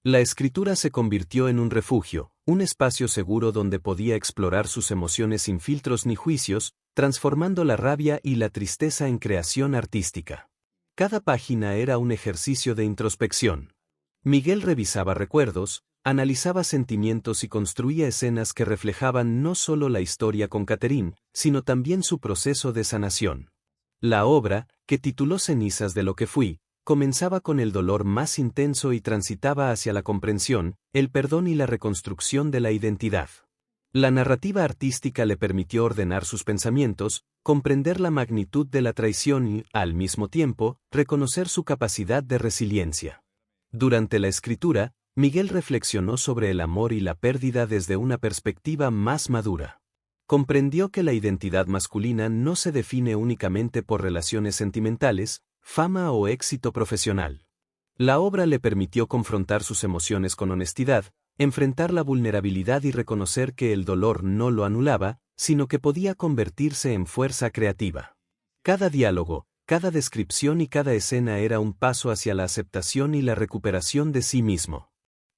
La escritura se convirtió en un refugio, un espacio seguro donde podía explorar sus emociones sin filtros ni juicios, transformando la rabia y la tristeza en creación artística. Cada página era un ejercicio de introspección. Miguel revisaba recuerdos, analizaba sentimientos y construía escenas que reflejaban no solo la historia con Catherine, sino también su proceso de sanación. La obra, que tituló Cenizas de lo que fui, comenzaba con el dolor más intenso y transitaba hacia la comprensión, el perdón y la reconstrucción de la identidad. La narrativa artística le permitió ordenar sus pensamientos, comprender la magnitud de la traición y, al mismo tiempo, reconocer su capacidad de resiliencia. Durante la escritura, Miguel reflexionó sobre el amor y la pérdida desde una perspectiva más madura. Comprendió que la identidad masculina no se define únicamente por relaciones sentimentales, fama o éxito profesional. La obra le permitió confrontar sus emociones con honestidad, enfrentar la vulnerabilidad y reconocer que el dolor no lo anulaba, sino que podía convertirse en fuerza creativa. Cada diálogo, cada descripción y cada escena era un paso hacia la aceptación y la recuperación de sí mismo.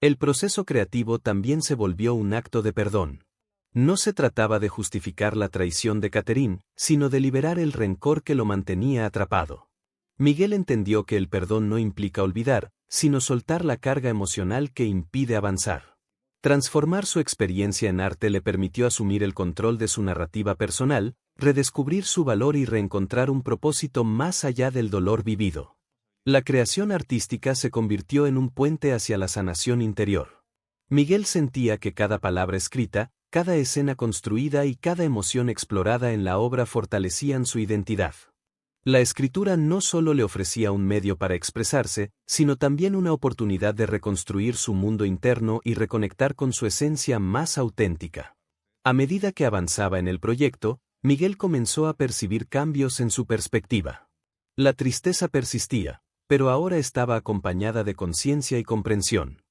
El proceso creativo también se volvió un acto de perdón. No se trataba de justificar la traición de Catherine, sino de liberar el rencor que lo mantenía atrapado. Miguel entendió que el perdón no implica olvidar, sino soltar la carga emocional que impide avanzar. Transformar su experiencia en arte le permitió asumir el control de su narrativa personal, redescubrir su valor y reencontrar un propósito más allá del dolor vivido. La creación artística se convirtió en un puente hacia la sanación interior. Miguel sentía que cada palabra escrita, cada escena construida y cada emoción explorada en la obra fortalecían su identidad. La escritura no solo le ofrecía un medio para expresarse, sino también una oportunidad de reconstruir su mundo interno y reconectar con su esencia más auténtica. A medida que avanzaba en el proyecto, Miguel comenzó a percibir cambios en su perspectiva. La tristeza persistía, pero ahora estaba acompañada de conciencia y comprensión.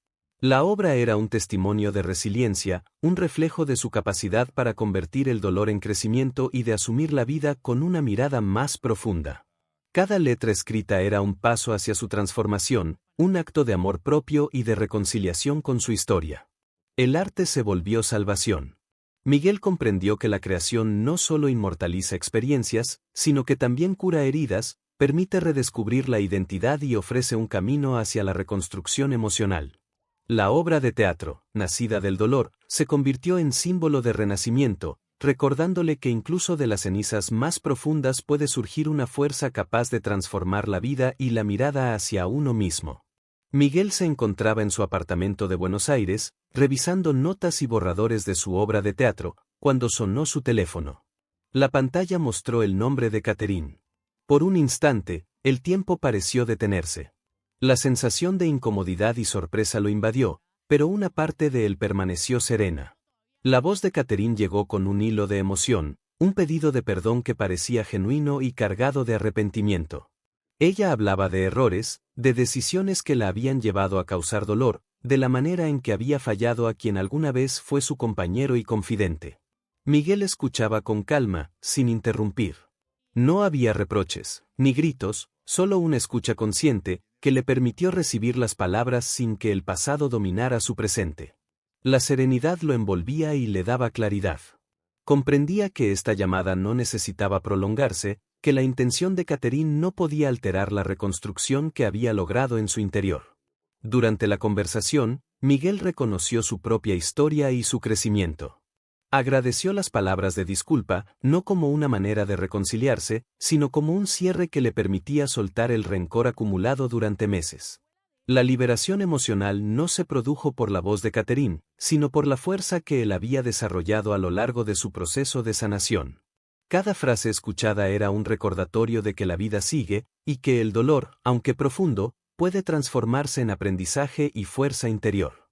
La obra era un testimonio de resiliencia, un reflejo de su capacidad para convertir el dolor en crecimiento y de asumir la vida con una mirada más profunda. Cada letra escrita era un paso hacia su transformación, un acto de amor propio y de reconciliación con su historia. El arte se volvió salvación. Miguel comprendió que la creación no solo inmortaliza experiencias, sino que también cura heridas, permite redescubrir la identidad y ofrece un camino hacia la reconstrucción emocional. La obra de teatro, nacida del dolor, se convirtió en símbolo de renacimiento, recordándole que incluso de las cenizas más profundas puede surgir una fuerza capaz de transformar la vida y la mirada hacia uno mismo. Miguel se encontraba en su apartamento de Buenos Aires, revisando notas y borradores de su obra de teatro, cuando sonó su teléfono. La pantalla mostró el nombre de Catherine. Por un instante, el tiempo pareció detenerse. La sensación de incomodidad y sorpresa lo invadió, pero una parte de él permaneció serena. La voz de Catherine llegó con un hilo de emoción, un pedido de perdón que parecía genuino y cargado de arrepentimiento. Ella hablaba de errores, de decisiones que la habían llevado a causar dolor, de la manera en que había fallado a quien alguna vez fue su compañero y confidente. Miguel escuchaba con calma, sin interrumpir. No había reproches, ni gritos, solo una escucha consciente, que le permitió recibir las palabras sin que el pasado dominara su presente. La serenidad lo envolvía y le daba claridad. Comprendía que esta llamada no necesitaba prolongarse, que la intención de Catherine no podía alterar la reconstrucción que había logrado en su interior. Durante la conversación, Miguel reconoció su propia historia y su crecimiento. Agradeció las palabras de disculpa, no como una manera de reconciliarse, sino como un cierre que le permitía soltar el rencor acumulado durante meses. La liberación emocional no se produjo por la voz de Catherine, sino por la fuerza que él había desarrollado a lo largo de su proceso de sanación. Cada frase escuchada era un recordatorio de que la vida sigue, y que el dolor, aunque profundo, puede transformarse en aprendizaje y fuerza interior.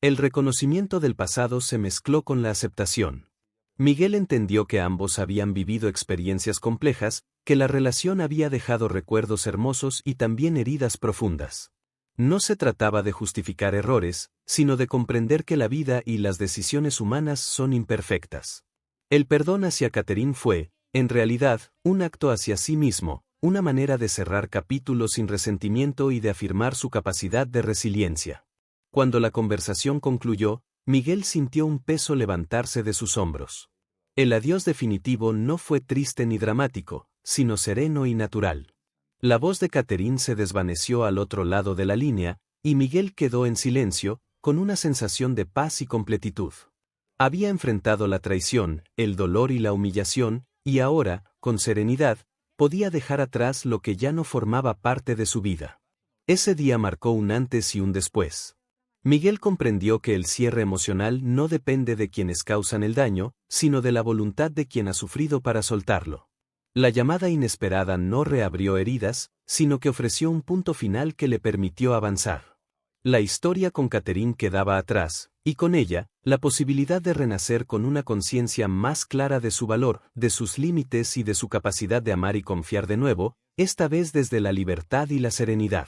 El reconocimiento del pasado se mezcló con la aceptación. Miguel entendió que ambos habían vivido experiencias complejas, que la relación había dejado recuerdos hermosos y también heridas profundas. No se trataba de justificar errores, sino de comprender que la vida y las decisiones humanas son imperfectas. El perdón hacia Catherine fue, en realidad, un acto hacia sí mismo, una manera de cerrar capítulos sin resentimiento y de afirmar su capacidad de resiliencia. Cuando la conversación concluyó, Miguel sintió un peso levantarse de sus hombros. El adiós definitivo no fue triste ni dramático, sino sereno y natural. La voz de Catherine se desvaneció al otro lado de la línea, y Miguel quedó en silencio, con una sensación de paz y completitud. Había enfrentado la traición, el dolor y la humillación, y ahora, con serenidad, podía dejar atrás lo que ya no formaba parte de su vida. Ese día marcó un antes y un después. Miguel comprendió que el cierre emocional no depende de quienes causan el daño, sino de la voluntad de quien ha sufrido para soltarlo. La llamada inesperada no reabrió heridas, sino que ofreció un punto final que le permitió avanzar. La historia con Catherine quedaba atrás, y con ella, la posibilidad de renacer con una conciencia más clara de su valor, de sus límites y de su capacidad de amar y confiar de nuevo, esta vez desde la libertad y la serenidad.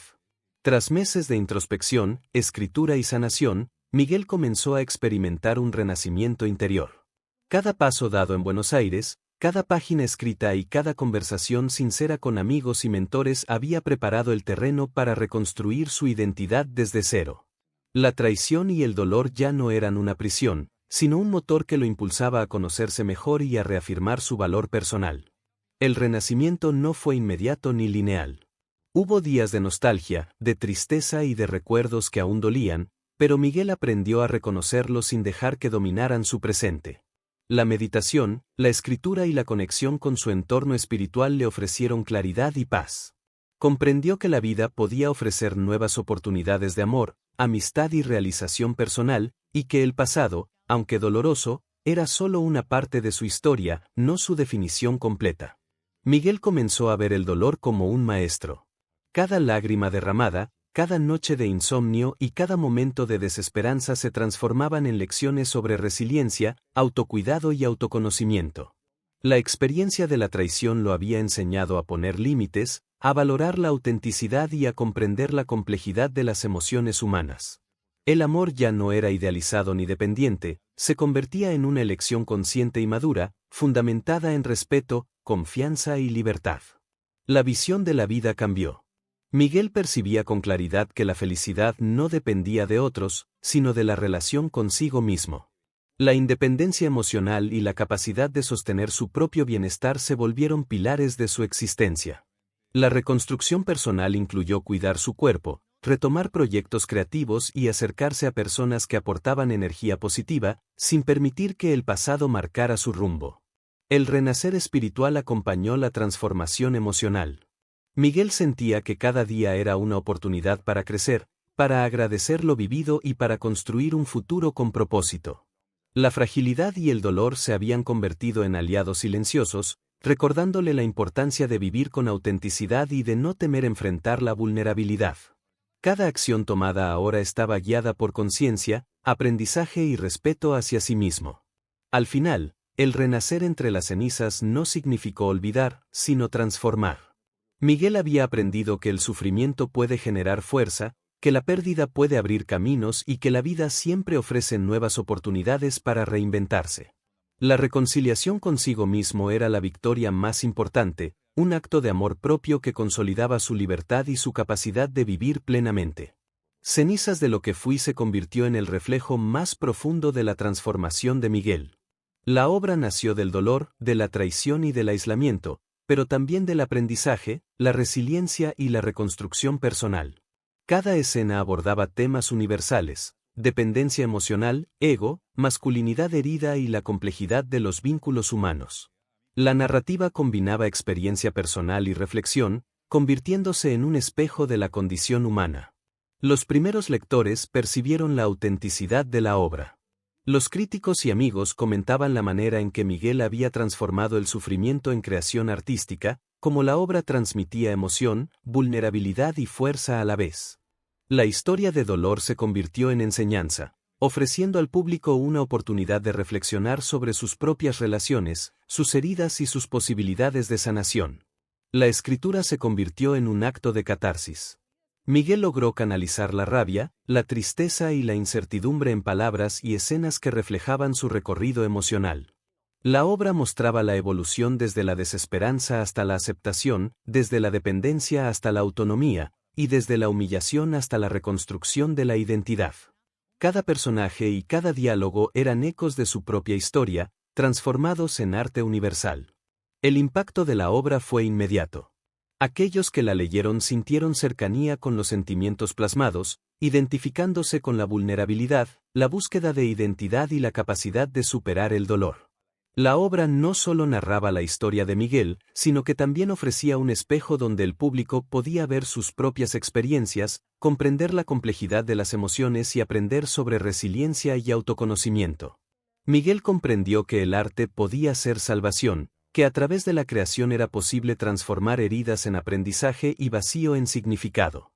Tras meses de introspección, escritura y sanación, Miguel comenzó a experimentar un renacimiento interior. Cada paso dado en Buenos Aires, cada página escrita y cada conversación sincera con amigos y mentores había preparado el terreno para reconstruir su identidad desde cero. La traición y el dolor ya no eran una prisión, sino un motor que lo impulsaba a conocerse mejor y a reafirmar su valor personal. El renacimiento no fue inmediato ni lineal. Hubo días de nostalgia, de tristeza y de recuerdos que aún dolían, pero Miguel aprendió a reconocerlos sin dejar que dominaran su presente. La meditación, la escritura y la conexión con su entorno espiritual le ofrecieron claridad y paz. Comprendió que la vida podía ofrecer nuevas oportunidades de amor, amistad y realización personal, y que el pasado, aunque doloroso, era solo una parte de su historia, no su definición completa. Miguel comenzó a ver el dolor como un maestro. Cada lágrima derramada, cada noche de insomnio y cada momento de desesperanza se transformaban en lecciones sobre resiliencia, autocuidado y autoconocimiento. La experiencia de la traición lo había enseñado a poner límites, a valorar la autenticidad y a comprender la complejidad de las emociones humanas. El amor ya no era idealizado ni dependiente, se convertía en una elección consciente y madura, fundamentada en respeto, confianza y libertad. La visión de la vida cambió. Miguel percibía con claridad que la felicidad no dependía de otros, sino de la relación consigo mismo. La independencia emocional y la capacidad de sostener su propio bienestar se volvieron pilares de su existencia. La reconstrucción personal incluyó cuidar su cuerpo, retomar proyectos creativos y acercarse a personas que aportaban energía positiva, sin permitir que el pasado marcara su rumbo. El renacer espiritual acompañó la transformación emocional. Miguel sentía que cada día era una oportunidad para crecer, para agradecer lo vivido y para construir un futuro con propósito. La fragilidad y el dolor se habían convertido en aliados silenciosos, recordándole la importancia de vivir con autenticidad y de no temer enfrentar la vulnerabilidad. Cada acción tomada ahora estaba guiada por conciencia, aprendizaje y respeto hacia sí mismo. Al final, el renacer entre las cenizas no significó olvidar, sino transformar. Miguel había aprendido que el sufrimiento puede generar fuerza, que la pérdida puede abrir caminos y que la vida siempre ofrece nuevas oportunidades para reinventarse. La reconciliación consigo mismo era la victoria más importante, un acto de amor propio que consolidaba su libertad y su capacidad de vivir plenamente. Cenizas de lo que fui se convirtió en el reflejo más profundo de la transformación de Miguel. La obra nació del dolor, de la traición y del aislamiento, pero también del aprendizaje, la resiliencia y la reconstrucción personal. Cada escena abordaba temas universales: dependencia emocional, ego, masculinidad herida y la complejidad de los vínculos humanos. La narrativa combinaba experiencia personal y reflexión, convirtiéndose en un espejo de la condición humana. Los primeros lectores percibieron la autenticidad de la obra. Los críticos y amigos comentaban la manera en que Miguel había transformado el sufrimiento en creación artística, como la obra transmitía emoción, vulnerabilidad y fuerza a la vez. La historia de dolor se convirtió en enseñanza, ofreciendo al público una oportunidad de reflexionar sobre sus propias relaciones, sus heridas y sus posibilidades de sanación. La escritura se convirtió en un acto de catarsis. Miguel logró canalizar la rabia, la tristeza y la incertidumbre en palabras y escenas que reflejaban su recorrido emocional. La obra mostraba la evolución desde la desesperanza hasta la aceptación, desde la dependencia hasta la autonomía, y desde la humillación hasta la reconstrucción de la identidad. Cada personaje y cada diálogo eran ecos de su propia historia, transformados en arte universal. El impacto de la obra fue inmediato. Aquellos que la leyeron sintieron cercanía con los sentimientos plasmados, identificándose con la vulnerabilidad, la búsqueda de identidad y la capacidad de superar el dolor. La obra no solo narraba la historia de Miguel, sino que también ofrecía un espejo donde el público podía ver sus propias experiencias, comprender la complejidad de las emociones y aprender sobre resiliencia y autoconocimiento. Miguel comprendió que el arte podía ser salvación, que a través de la creación era posible transformar heridas en aprendizaje y vacío en significado.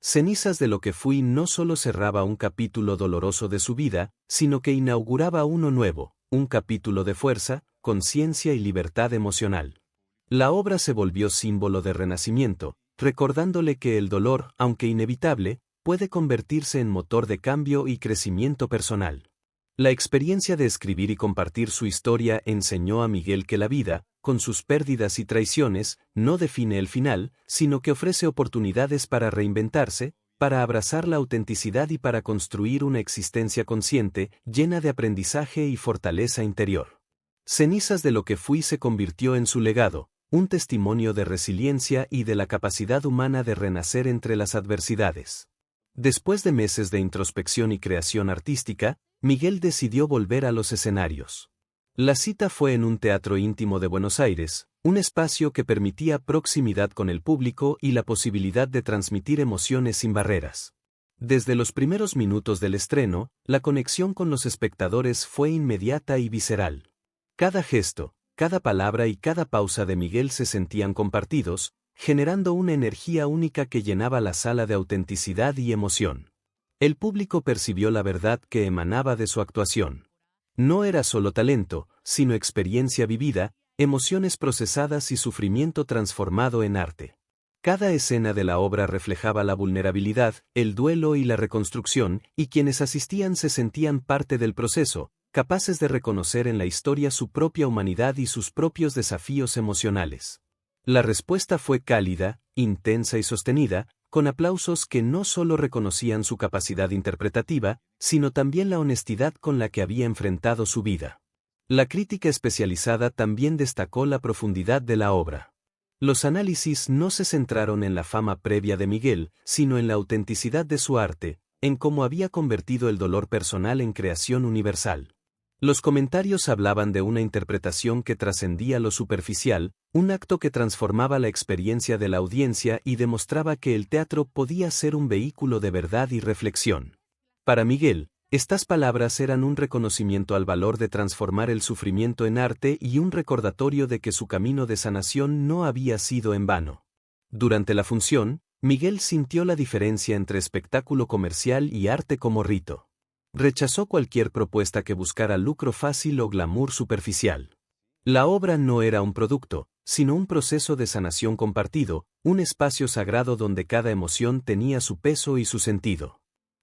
Cenizas de lo que fui no solo cerraba un capítulo doloroso de su vida, sino que inauguraba uno nuevo, un capítulo de fuerza, conciencia y libertad emocional. La obra se volvió símbolo de renacimiento, recordándole que el dolor, aunque inevitable, puede convertirse en motor de cambio y crecimiento personal. La experiencia de escribir y compartir su historia enseñó a Miguel que la vida, con sus pérdidas y traiciones, no define el final, sino que ofrece oportunidades para reinventarse, para abrazar la autenticidad y para construir una existencia consciente, llena de aprendizaje y fortaleza interior. Cenizas de lo que fui se convirtió en su legado, un testimonio de resiliencia y de la capacidad humana de renacer entre las adversidades. Después de meses de introspección y creación artística, Miguel decidió volver a los escenarios. La cita fue en un teatro íntimo de Buenos Aires, un espacio que permitía proximidad con el público y la posibilidad de transmitir emociones sin barreras. Desde los primeros minutos del estreno, la conexión con los espectadores fue inmediata y visceral. Cada gesto, cada palabra y cada pausa de Miguel se sentían compartidos, generando una energía única que llenaba la sala de autenticidad y emoción. El público percibió la verdad que emanaba de su actuación. No era solo talento, sino experiencia vivida, emociones procesadas y sufrimiento transformado en arte. Cada escena de la obra reflejaba la vulnerabilidad, el duelo y la reconstrucción, y quienes asistían se sentían parte del proceso, capaces de reconocer en la historia su propia humanidad y sus propios desafíos emocionales. La respuesta fue cálida, intensa y sostenida, con aplausos que no solo reconocían su capacidad interpretativa, sino también la honestidad con la que había enfrentado su vida. La crítica especializada también destacó la profundidad de la obra. Los análisis no se centraron en la fama previa de Miguel, sino en la autenticidad de su arte, en cómo había convertido el dolor personal en creación universal. Los comentarios hablaban de una interpretación que trascendía lo superficial, un acto que transformaba la experiencia de la audiencia y demostraba que el teatro podía ser un vehículo de verdad y reflexión. Para Miguel, estas palabras eran un reconocimiento al valor de transformar el sufrimiento en arte y un recordatorio de que su camino de sanación no había sido en vano. Durante la función, Miguel sintió la diferencia entre espectáculo comercial y arte como rito. Rechazó cualquier propuesta que buscara lucro fácil o glamour superficial. La obra no era un producto, sino un proceso de sanación compartido, un espacio sagrado donde cada emoción tenía su peso y su sentido.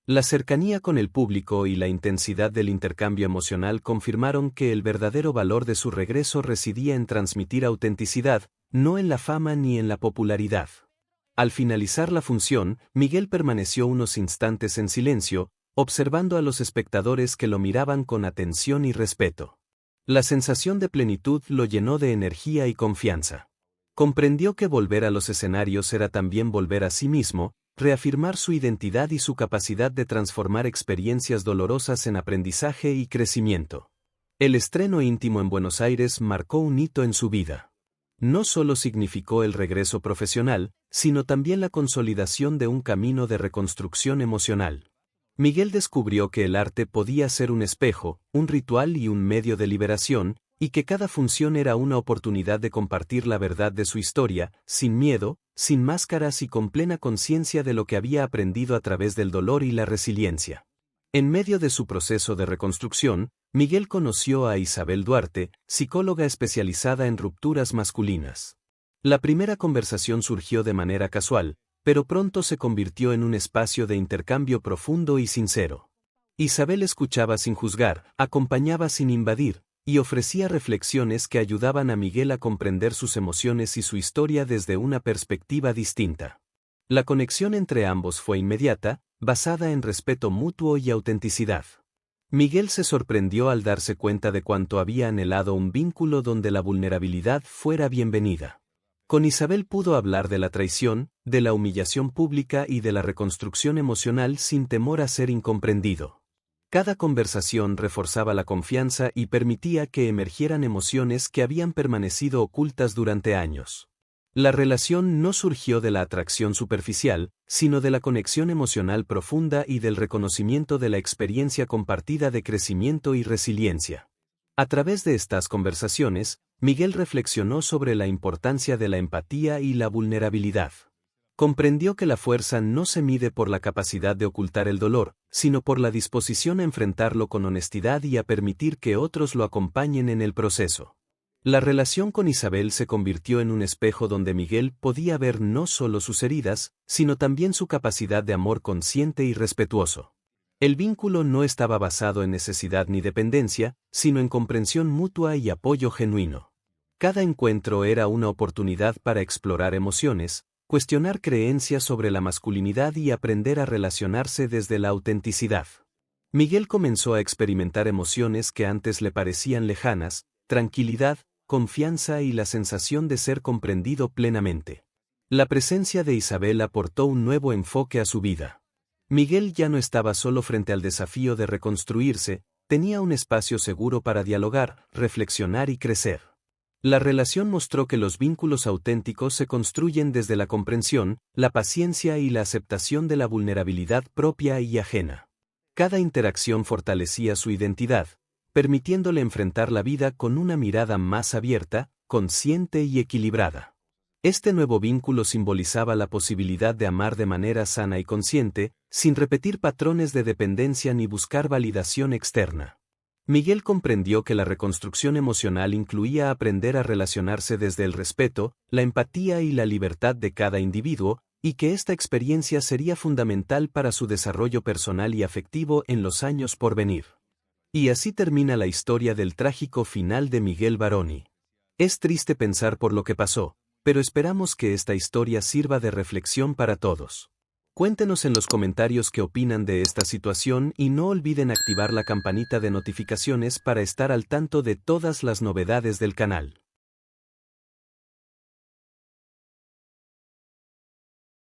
La cercanía con el público y la intensidad del intercambio emocional confirmaron que el verdadero valor de su regreso residía en transmitir autenticidad, no en la fama ni en la popularidad. Al finalizar la función, Miguel permaneció unos instantes en silencio, observando a los espectadores que lo miraban con atención y respeto. La sensación de plenitud lo llenó de energía y confianza. Comprendió que volver a los escenarios era también volver a sí mismo, reafirmar su identidad y su capacidad de transformar experiencias dolorosas en aprendizaje y crecimiento. El estreno íntimo en Buenos Aires marcó un hito en su vida. No solo significó el regreso profesional, sino también la consolidación de un camino de reconstrucción emocional. Miguel descubrió que el arte podía ser un espejo, un ritual y un medio de liberación, y que cada función era una oportunidad de compartir la verdad de su historia, sin miedo, sin máscaras y con plena conciencia de lo que había aprendido a través del dolor y la resiliencia. En medio de su proceso de reconstrucción, Miguel conoció a Isabel Duarte, psicóloga especializada en rupturas masculinas. La primera conversación surgió de manera casual, pero pronto se convirtió en un espacio de intercambio profundo y sincero. Isabel escuchaba sin juzgar, acompañaba sin invadir, y ofrecía reflexiones que ayudaban a Miguel a comprender sus emociones y su historia desde una perspectiva distinta. La conexión entre ambos fue inmediata, basada en respeto mutuo y autenticidad. Miguel se sorprendió al darse cuenta de cuánto había anhelado un vínculo donde la vulnerabilidad fuera bienvenida. Con Isabel pudo hablar de la traición, de la humillación pública y de la reconstrucción emocional sin temor a ser incomprendido. Cada conversación reforzaba la confianza y permitía que emergieran emociones que habían permanecido ocultas durante años. La relación no surgió de la atracción superficial, sino de la conexión emocional profunda y del reconocimiento de la experiencia compartida de crecimiento y resiliencia. A través de estas conversaciones, Miguel reflexionó sobre la importancia de la empatía y la vulnerabilidad. Comprendió que la fuerza no se mide por la capacidad de ocultar el dolor, sino por la disposición a enfrentarlo con honestidad y a permitir que otros lo acompañen en el proceso. La relación con Isabel se convirtió en un espejo donde Miguel podía ver no solo sus heridas, sino también su capacidad de amor consciente y respetuoso. El vínculo no estaba basado en necesidad ni dependencia, sino en comprensión mutua y apoyo genuino. Cada encuentro era una oportunidad para explorar emociones, cuestionar creencias sobre la masculinidad y aprender a relacionarse desde la autenticidad. Miguel comenzó a experimentar emociones que antes le parecían lejanas: tranquilidad, confianza y la sensación de ser comprendido plenamente. La presencia de Isabel aportó un nuevo enfoque a su vida. Miguel ya no estaba solo frente al desafío de reconstruirse, tenía un espacio seguro para dialogar, reflexionar y crecer. La relación mostró que los vínculos auténticos se construyen desde la comprensión, la paciencia y la aceptación de la vulnerabilidad propia y ajena. Cada interacción fortalecía su identidad, permitiéndole enfrentar la vida con una mirada más abierta, consciente y equilibrada. Este nuevo vínculo simbolizaba la posibilidad de amar de manera sana y consciente, sin repetir patrones de dependencia ni buscar validación externa. Miguel comprendió que la reconstrucción emocional incluía aprender a relacionarse desde el respeto, la empatía y la libertad de cada individuo, y que esta experiencia sería fundamental para su desarrollo personal y afectivo en los años por venir. Y así termina la historia del trágico final de Miguel Varoni. Es triste pensar por lo que pasó, pero esperamos que esta historia sirva de reflexión para todos. Cuéntenos en los comentarios qué opinan de esta situación y no olviden activar la campanita de notificaciones para estar al tanto de todas las novedades del canal.